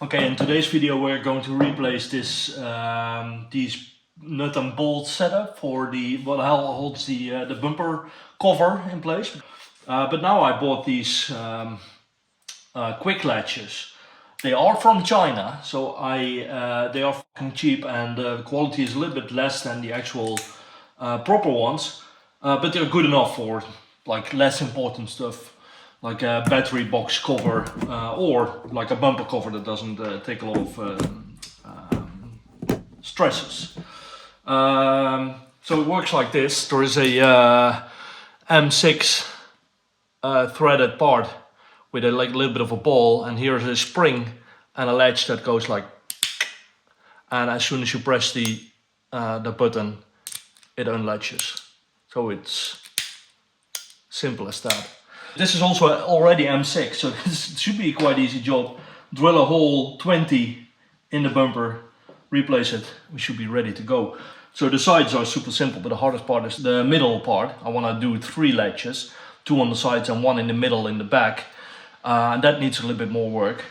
Okay, in today's video we're going to replace this these nut and bolt setup for the what holds the bumper cover in place. But now I bought these quick latches. They are from China, so they are fucking cheap, and the quality is a little bit less than the actual proper ones, but they're good enough for like less important stuff, like a battery box cover or like a bumper cover that doesn't take a lot of stresses. So it works like this. There is a M6 threaded part with a little bit of a ball, and here's a spring and a latch that goes like, and as soon as you press the button, it unlatches. So it's simple as that. This is also already M6, so this should be a quite easy job. Drill a hole 20 in the bumper, replace it, we should be ready to go. So the sides are super simple, but the hardest part is the middle part. I want to do 3 latches, 2 on the sides and 1 in the middle in the back. And that needs a little bit more work.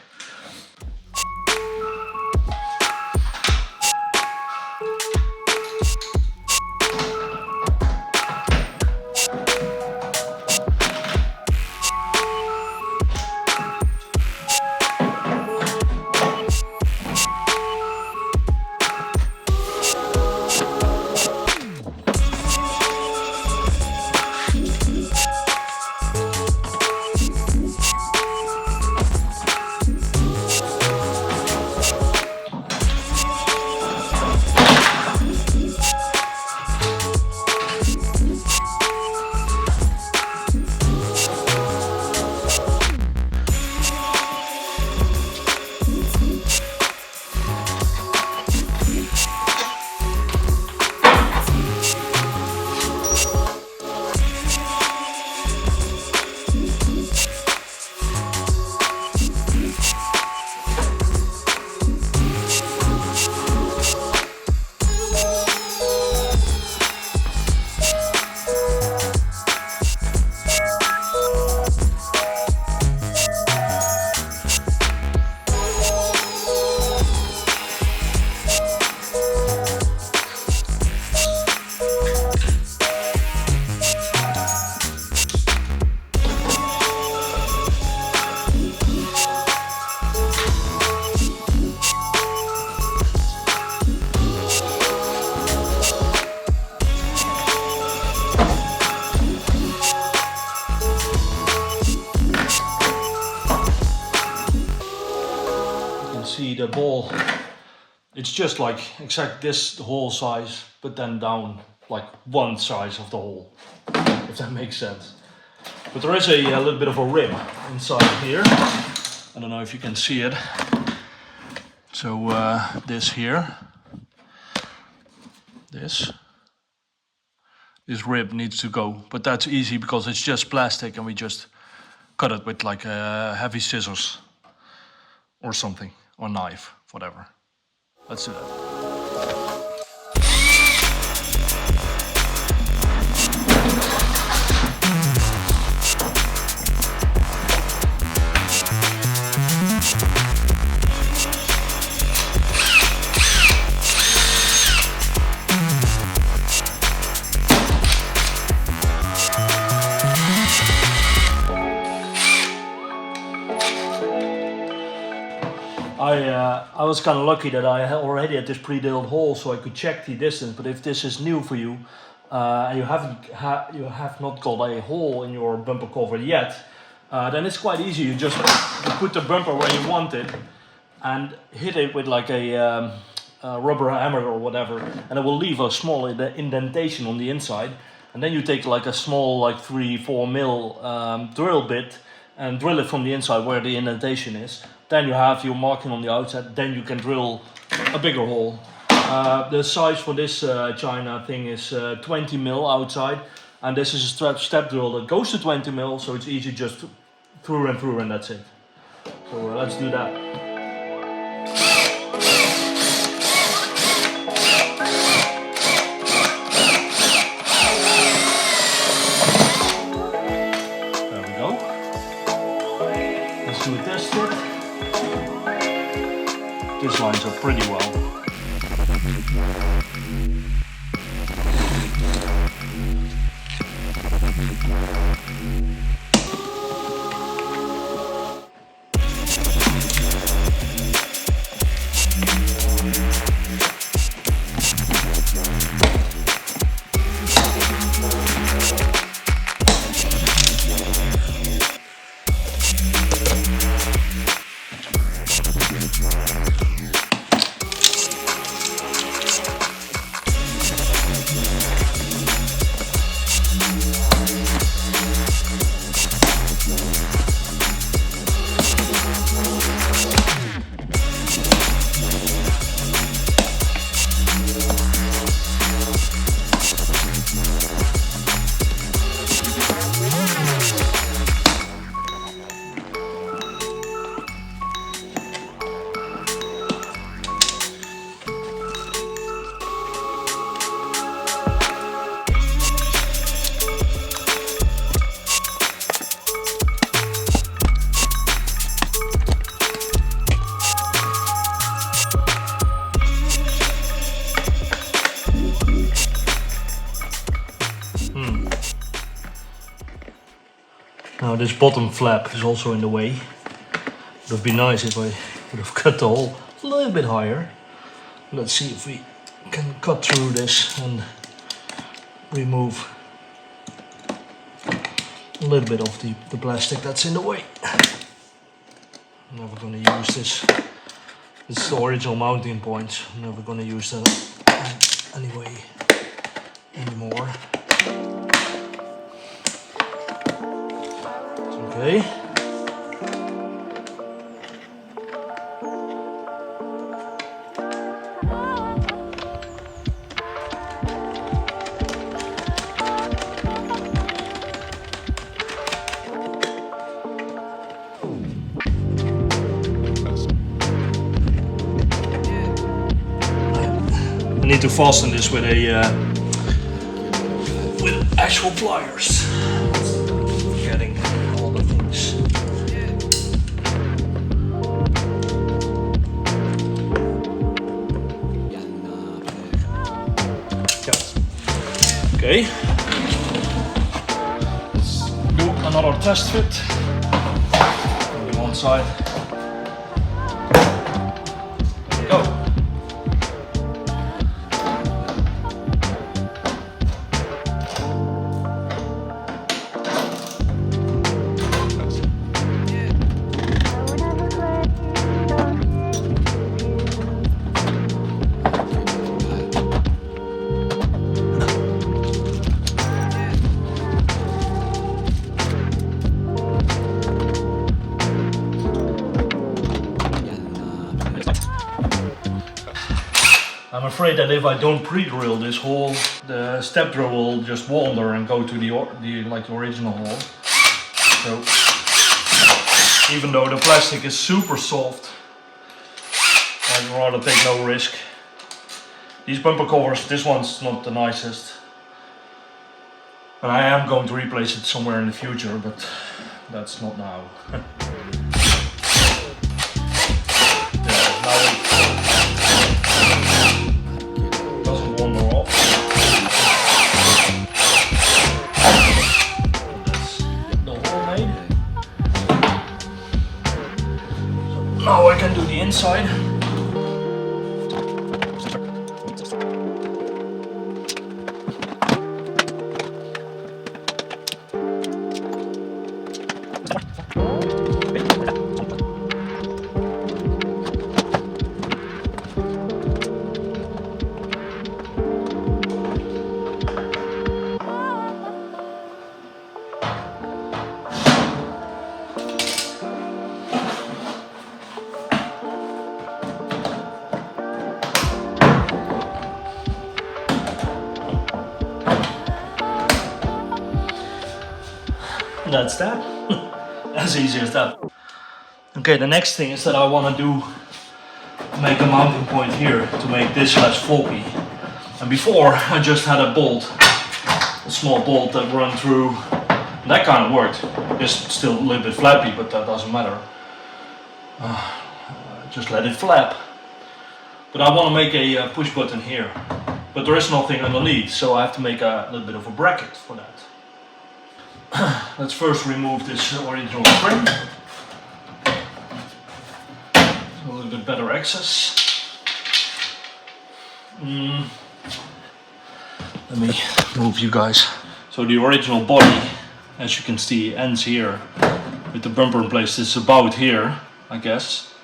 See the ball, it's just like exact this hole size, but then down like one size of the hole, if that makes sense. But there is a little bit of a rib inside here. I don't know if you can see it. So this here, this rib needs to go, but that's easy because it's just plastic and we just cut it with like heavy scissors or something. Or knife, whatever. Let's do that. I was kind of lucky that I already had this pre-drilled hole, so I could check the distance. But if this is new for you and you have not got a hole in your bumper cover yet, then it's quite easy. You just put the bumper where you want it and hit it with like a rubber hammer or whatever, and it will leave a small indentation on the inside. And then you take like a small, like 3-4 mil drill bit and drill it from the inside where the indentation is. Then you have your marking on the outside, then you can drill a bigger hole. The size for this China thing is 20 mil outside, and this is a step drill that goes to 20 mil, so it's easy just through and that's it. So let's do that. do a test fit. pretty well. Now this bottom flap is also in the way. It would be nice if I would have cut the hole a little bit higher. Let's see if we can cut through this and remove a little bit of the plastic that's in the way. I'm never going to use this. This is the original mounting point. I'm never going to use that anyway anymore. Okay. I need to fasten this with actual pliers. Forgetting all the things. Okay. Let's do another test fit. On the one side. Go. I'm afraid that if I don't pre-drill this hole, the step drill will just wander and go to the original hole. So even though the plastic is super soft, I'd rather take no risk. These bumper covers, this one's not the nicest, but I am going to replace it somewhere in the future, but that's not now. Now I can do the inside. That's that. As easy as that. Okay, the next thing is that I want to make a mounting point here to make this less floppy. And before I just had a bolt, a small bolt that run through. And that kind of worked. Just still a little bit flappy, but that doesn't matter. Just let it flap. But I want to make a push button here. But there is nothing underneath, so I have to make a little bit of a bracket for that. Let's first remove this original spring. A little bit better access. Let me move you guys. So the original body, as you can see, ends here with the bumper in place. It's about here, I guess.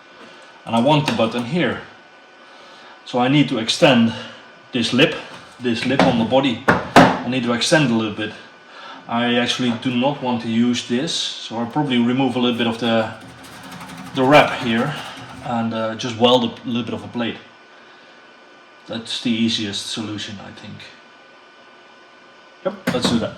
And I want the button here. So I need to extend this lip on the body. I need to extend a little bit. I actually do not want to use this, so I'll probably remove a little bit of the wrap here and just weld a little bit of a plate. That's the easiest solution, I think. Yep, let's do that.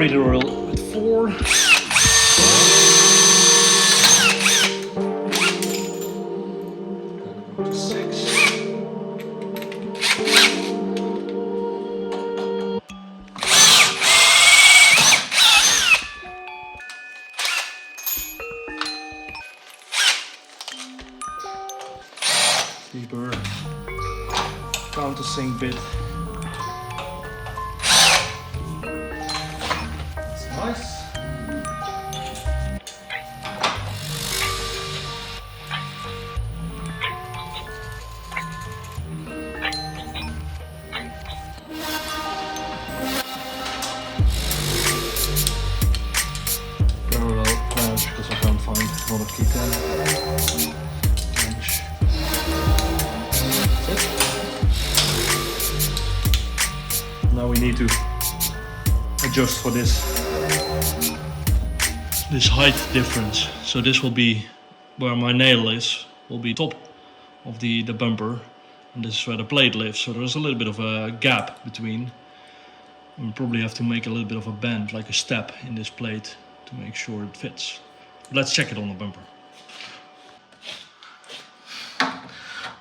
Drill with 4. Go to 6. Deeper countersink bit. Nice. Parallel flange because I can't find another T10. Flange. That's it. Now we need to adjust for this height difference. So this will be where my nail is, will be top of the bumper, and this is where the plate lives. So there's a little bit of a gap between. We probably have to make a little bit of a bend, like a step in this plate, to make sure it fits. But let's check it on the bumper.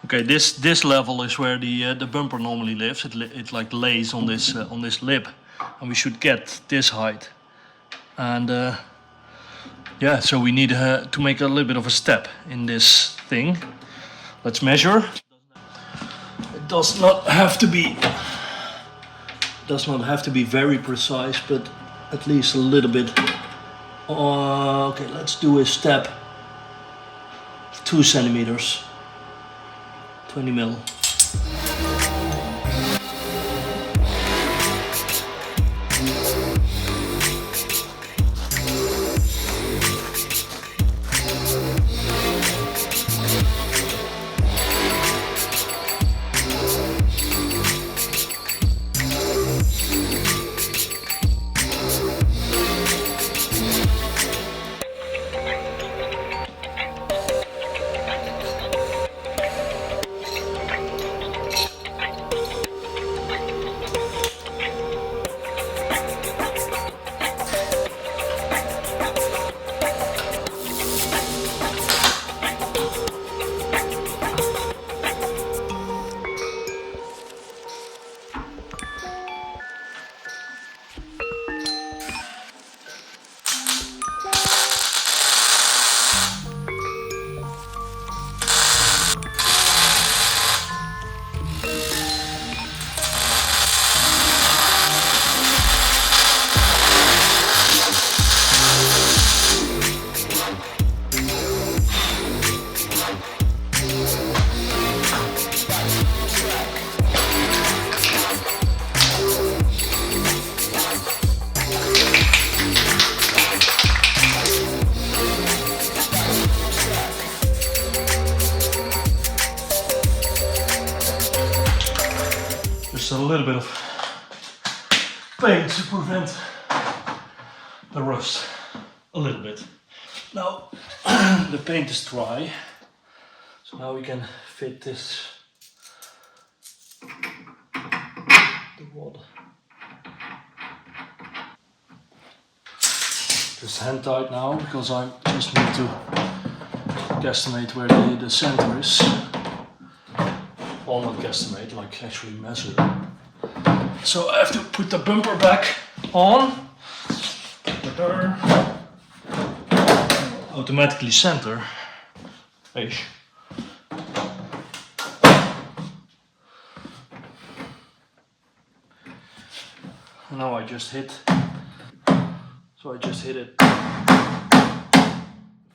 Okay, this level is where the bumper normally lives. It like lays on this lip, and we should get this height. And yeah, so we need to make a little bit of a step in this thing. Let's measure. It does not have to be very precise, but at least a little bit. Okay, let's do a step. 2 centimeters. 20 mil. just a little bit of paint to prevent the rust, a little bit. Now the paint is dry, so now we can fit the rod. Just hand tight now, because I just need to guesstimate where the center is. Well, not guesstimate, like actually measure. So I have to put the bumper back on. Automatically center. Ish. Now I just hit. So I just hit it a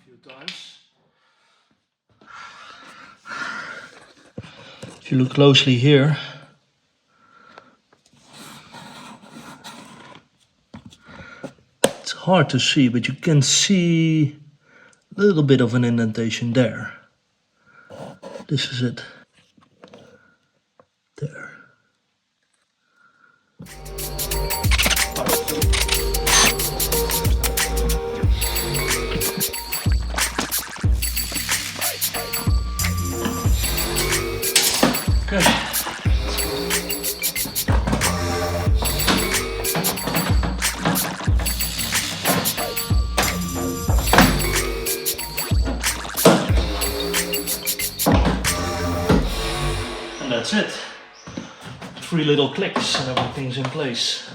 few times. If you look closely here, it's hard to see, but you can see a little bit of an indentation there. This is it. There. Okay. And that's it. 3 little clicks and everything's in place.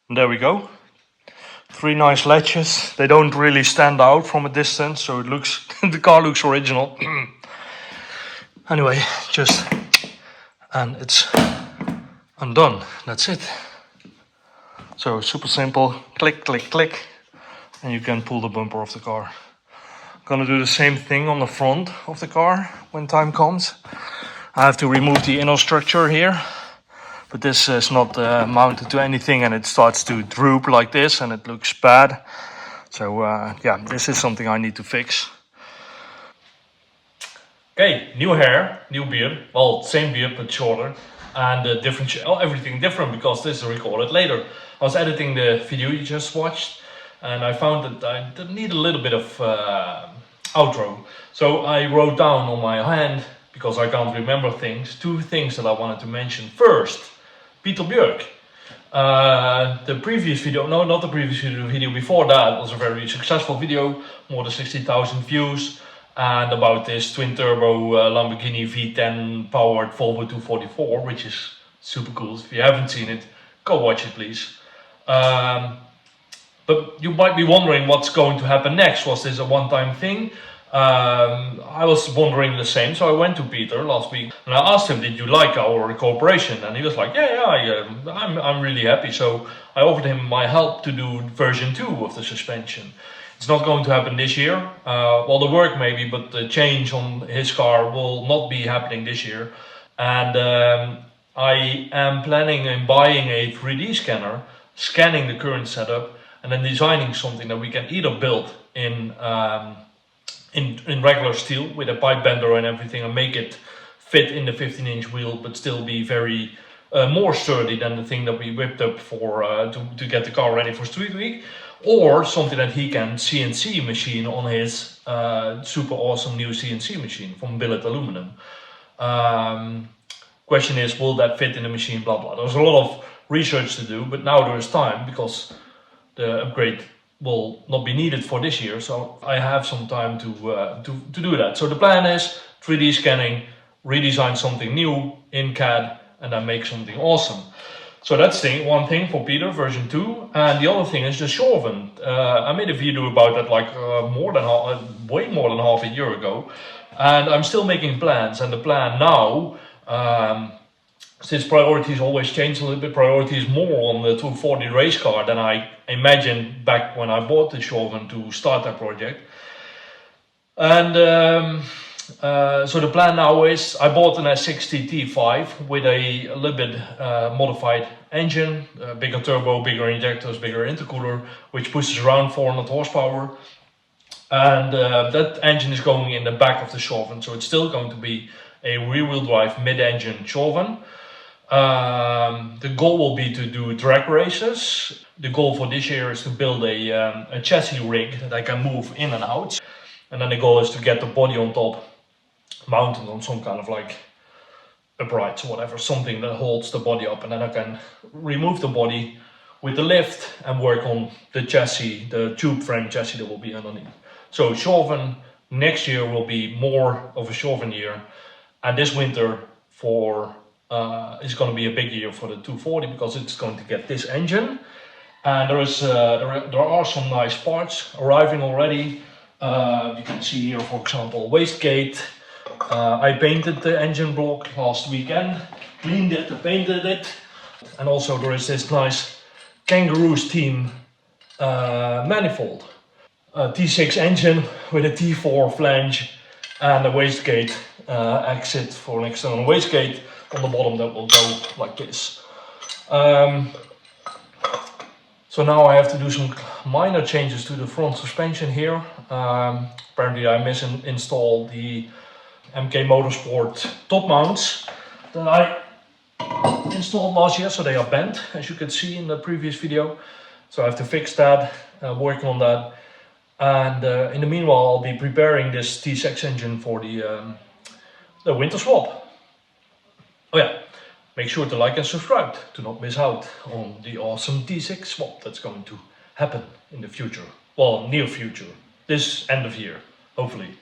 And there we go. 3 nice latches. They don't really stand out from a distance, so it looks the car looks original. Anyway, and it's undone. That's it. So super simple. Click, click, click, and you can pull the bumper off the car. Gonna do the same thing on the front of the car when time comes. I have to remove the inner structure here, but this is not mounted to anything, and it starts to droop like this, and it looks bad. So yeah, this is something I need to fix. Okay, new hair, new beard. Well, same beard but shorter, and different. Everything different because this is recorded later. I was editing the video you just watched, and I found that I need a little bit of outro. So I wrote down on my hand, because I can't remember things, 2 things that I wanted to mention. First, Peter Björck. The previous video, no, not the previous video, the video before that was a very successful video, more than 60,000 views, and about this twin turbo Lamborghini V10 powered Volvo 244, which is super cool. If you haven't seen it, go watch it please. But you might be wondering what's going to happen next. Was this a one-time thing? I was wondering the same, so I went to Peter last week and I asked him, did you like our cooperation? And he was like, I'm really happy. So I offered him my help to do version 2 of the suspension. It's not going to happen this year. Well, the work maybe, but the change on his car will not be happening this year. And I am planning on buying a 3D scanner, scanning the current setup, and then designing something that we can either build in regular steel with a pipe bender and everything, and make it fit in the 15-inch wheel, but still be very more sturdy than the thing that we whipped up for to get the car ready for Street Week, or something that he can CNC machine on his super awesome new CNC machine from Billet Aluminum. Question is, will that fit in the machine? Blah blah. There's a lot of research to do, but now there is time because the upgrade will not be needed for this year, so I have some time to do that. So the plan is 3D scanning, redesign something new in CAD, and then make something awesome. So that's one thing for Peter, version 2, and the other thing is the Tjorven. I made a video about that like way more than half a year ago, and I'm still making plans. And the plan now, since priorities always change a little bit, priority is more on the 240 race car than I imagined back when I bought the Tjorven to start that project. And so the plan now is, I bought an S60 T5 with a little bit modified engine, bigger turbo, bigger injectors, bigger intercooler, which pushes around 400 horsepower. And that engine is going in the back of the Tjorven, so it's still going to be a rear-wheel drive mid-engine Tjorven. The goal will be to do drag races. The goal for this year is to build a chassis rig that I can move in and out. And then the goal is to get the body on top, mounted on some kind of like uprights or whatever, something that holds the body up, and then I can remove the body with the lift and work on the chassis, the tube frame chassis that will be underneath. So Tjorven next year will be more of a Tjorven year, and this winter is going to be a big year for the 240 because it's going to get this engine, and there are some nice parts arriving already. You can see here, for example, wastegate. I painted the engine block last weekend, cleaned it, painted it, and also there is this nice Kangaroo's team manifold. A T6 engine with a T4 flange and a wastegate exit for an external wastegate on the bottom that will go like this. So now I have to do some minor changes to the front suspension here. Apparently I misinstalled the MK Motorsport top mounts that I installed last year, so they are bent, as you can see in the previous video. So I have to fix that, working on that. And in the meanwhile, I'll be preparing this T6 engine for the winter swap. Oh yeah, make sure to like and subscribe to not miss out on the awesome T6 swap that's going to happen in the future. Well, near future, this end of year, hopefully.